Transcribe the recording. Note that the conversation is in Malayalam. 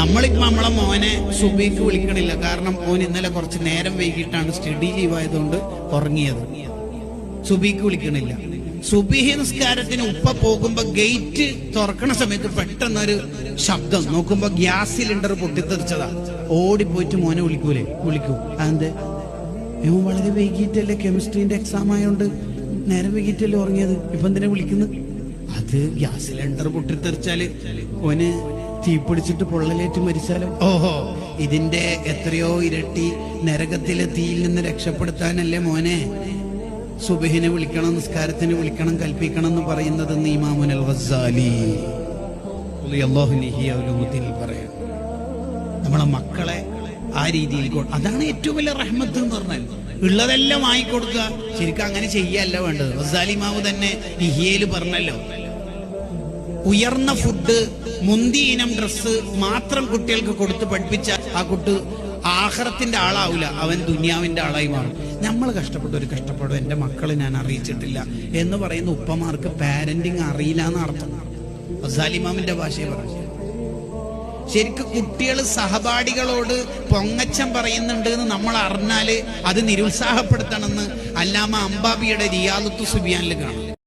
നമ്മളിപ്പോ നമ്മളെ മോനെ സുബഹിക്ക് വിളിക്കണില്ല. കാരണം മോൻ ഇന്നലെ കുറച്ച് നേരം വൈകിട്ടാണ് സ്റ്റഡി ലീവ് ആയതുകൊണ്ട് ഉറങ്ങിയത്. സുബഹിക്ക് വിളിക്കണില്ല. സുബഹി നിസ്കാരത്തിന് ഉപ്പ പോകുമ്പോ ഗേറ്റ് തുറക്കണ സമയത്ത് പെട്ടെന്നൊരു ശബ്ദം, നോക്കുമ്പോ ഗ്യാസ് സിലിണ്ടർ പൊട്ടിത്തെറിച്ചതാ. ഓടിപ്പോയിട്ട് മോനെ വിളിക്കൂ. അതെന്ത്? വളരെ വൈകിട്ടല്ലേ, കെമിസ്ട്രീന്റെ എക്സാം ആയതുകൊണ്ട് നേരം വൈകിട്ടല്ലേ ഉറങ്ങിയത്, ഇപ്പൊ എന്തിനാ വിളിക്കുന്നത്? അത് ഗ്യാസ് സിലിണ്ടർ പൊട്ടിത്തെറിച്ചാല് ഓന് തീപിടിച്ചിട്ട് പൊള്ളലേറ്റ് മരിച്ചാലോ? ഓഹോ, ഇതിന്റെ എത്രയോ ഇരട്ടി നരകത്തിലെ തീയിൽ നിന്ന് രക്ഷപ്പെടുത്താനല്ലേ മോനെ സുബഹിനെ വിളിക്കണം, നിസ്കാരത്തിന് വിളിക്കണം, കൽപ്പിക്കണം എന്ന് പറയുന്നതെന്ന് ഇമാമുൽ ഗസാലി പറയാം. നമ്മളെ മക്കളെ ആ രീതിയിൽ, അതാണ് ഏറ്റവും വലിയ റഹ്മത്ത് എന്ന് പറഞ്ഞാൽ. ഉള്ളതെല്ലാം വാങ്ങിക്കൊടുക്കുക. ശരിക്കും അങ്ങനെ ചെയ്യല്ല വേണ്ടത്. ഗസാലി ഇമാമു തന്നെ ഇഹ്യയിൽ പറഞ്ഞല്ലോ, ഉയർന്ന ഫുഡ്, മുന്തി ഇനം ഡ്രസ്സ് മാത്രം കുട്ടികൾക്ക് കൊടുത്ത് പഠിപ്പിച്ച ആ കുട്ടി ആഖിറത്തിന്റെ ആളാവില്ല, അവൻ ദുനിയാവിന്റെ ആളായി മാറും. നമ്മൾ കഷ്ടപ്പെട്ടൊരു കഷ്ടപ്പെടും, എന്റെ മക്കളെ ഞാൻ അറിയിച്ചിട്ടില്ല എന്ന് പറയുന്ന ഉപ്പമാർക്ക് പാരന്റിങ് അറിയില്ല എന്ന് അർത്ഥം. ഗസാലി ഇമാമിന്റെ ഭാഷയെ പറഞ്ഞു. ശരിക്കും കുട്ടികൾ സഹപാഠികളോട് പൊങ്ങച്ചം പറയുന്നുണ്ട് എന്ന് നമ്മൾ അറിഞ്ഞാല് അത് നിരുത്സാഹപ്പെടുത്തണമെന്ന് അല്ലാമ അംബാബിയുടെ റിയാദത്തു സുബിയാനിൽ കാണാം.